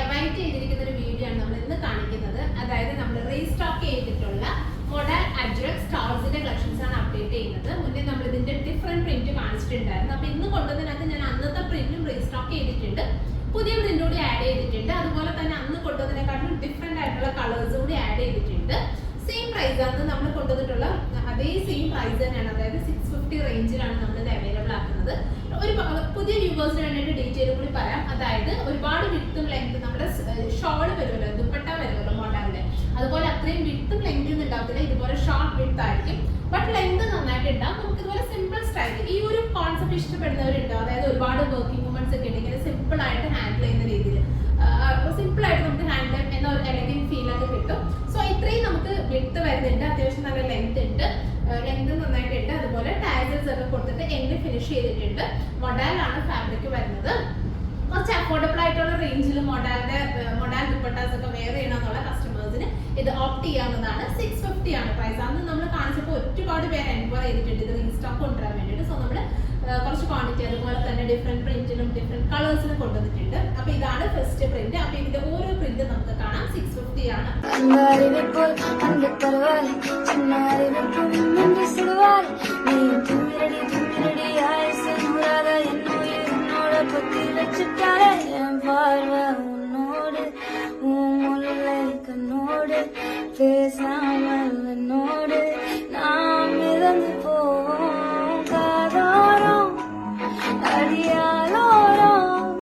Await ചെയ്തിരിക്കുന്ന ഒരു video ആണ് നമ്മൾ ഇന്ന് കാണിക്കുന്നത്. അതായത് നമ്മൾ റീസ്റ്റോക്ക് ചെയ്തിട്ടുള്ള മോഡൽ അജ്രക് സ്റ്റാർസിന്റെ കളക്ഷൻസ് ആണ് അപ്ഡേറ്റ് ചെയ്യുന്നത്. മുന്നേ നമ്മൾ ഇതിന്റെ ഡിഫറെന്റ് പ്രിന്റ് കാണിച്ചിട്ടുണ്ടായിരുന്നു. അപ്പൊ ഇന്ന് കൊണ്ടുവന്നതിനകത്ത് ഞാൻ അന്നത്തെ പ്രിന്റും റീസ്റ്റോക്ക് ചെയ്തിട്ടുണ്ട്, പുതിയ പ്രിന്റ് കൂടി ആഡ് ചെയ്തിട്ടുണ്ട്. അതുപോലെ തന്നെ അന്ന് കൊണ്ടുവന്നതിനെക്കാട്ടും ഡിഫറെന്റ് ആയിട്ടുള്ള കളേഴ്സ് കൂടി ആഡ് ചെയ്തിട്ടുണ്ട്. സെയിം പ്രൈസ് ആണ് നമ്മൾ കൊണ്ടുവന്നിട്ടുള്ള അതേ സെയിം പ്രൈസ് തന്നെയാണ്, അതായത് 650 റേഞ്ചിലാണ് നമ്മൾ ഇത് അവൈലബിൾ ആക്കുന്നത്. ഒരു പുതിയ വ്യൂവേഴ്സിന് വേണ്ടിയിട്ട് ഡീറ്റെയിൽ കൂടി പറയാം. അതായത് ഒരുപാട് വിത്തും ലെങ്ത് നമ്മുടെ ഷോള് വരുമല്ലോ, ദുപ്പട്ട വരുമല്ലോ മോഡലിന്റെ, അതുപോലെ അത്രയും വിത്തും ലെങ്തും ഉണ്ടാകത്തില്ല. ഇതുപോലെ ഷോർട്ട് വിത്ത് ആയിരിക്കും, ബട്ട് ലെങ്ത് നന്നായിട്ട് ഉണ്ടാവും. നമുക്ക് ഇതുപോലെ സിമ്പിൾ സ്റ്റൈൽ ഈ ഒരു കോൺസെപ്റ്റ് ഇഷ്ടപ്പെടുന്നവരുണ്ടോ, അതായത് ഒരുപാട് വർക്കിംഗ് വുമൻസ് ഒക്കെ ഉണ്ടെങ്കിൽ സിമ്പിൾ ആയിട്ട് ഹാൻഡിൽ ചെയ്യുന്ന രീതിയിൽ സിമ്പിൾ ആയിട്ട് നമുക്ക് ഹാൻഡിൽ എന്ന ഒരു എലഗന്റ് ഫീൽ ഒക്കെ കിട്ടും. സോ ഇത്രയും നമുക്ക് വിത്ത് വരുന്നുണ്ട്, അത്യാവശ്യം നല്ല ലെങ്ത് ഉണ്ട്, ലെങ്ത് നന്നായിട്ടുണ്ട്. അതുപോലെ ടാസൽസ് ഒക്കെ കൊടുത്തിട്ട് എൻഡ് ഫിനിഷ് ചെയ്തിട്ടുണ്ട്. മൊഡാലാണ് ഫാബ്രിക് വരുന്നത്. കുറച്ച് അഫോർഡബിൾ ആയിട്ടുള്ള റേഞ്ചിൽ മൊഡാൽ ദുപ്പട്ടാസ് ഒക്കെ വെയർ ചെയ്യണമെന്നുള്ള കസ്റ്റമേഴ്സിന് ഇത് ഓപ്റ്റ് ചെയ്യാവുന്നതാണ്. 650 ആണ് പ്രൈസ്. അന്ന് നമ്മൾ കാണിച്ചപ്പോൾ ഒരുപാട് പേര് എൻക്വയർ ചെയ്തിട്ടുണ്ട് ഇത് റീസ്റ്റോക്ക് കൊണ്ടുവരാൻ വേണ്ടിയിട്ട്. സോ നമ്മൾ കുറച്ച് ക്വാണ്ടിറ്റി അതുപോലെ തന്നെ ഡിഫറെന്റ് പ്രിന്റിലും ഡിഫറെന്റ് കളേഴ്സിലും കൊണ്ടുവന്നിട്ടുണ്ട്. അപ്പൊ ഇതാണ് ഫസ്റ്റ് പ്രിന്റ്. അപ്പൊ ഇതിന്റെ ഓരോ പ്രിന്റ് നമുക്ക് കാണാം. 650 ആണ്.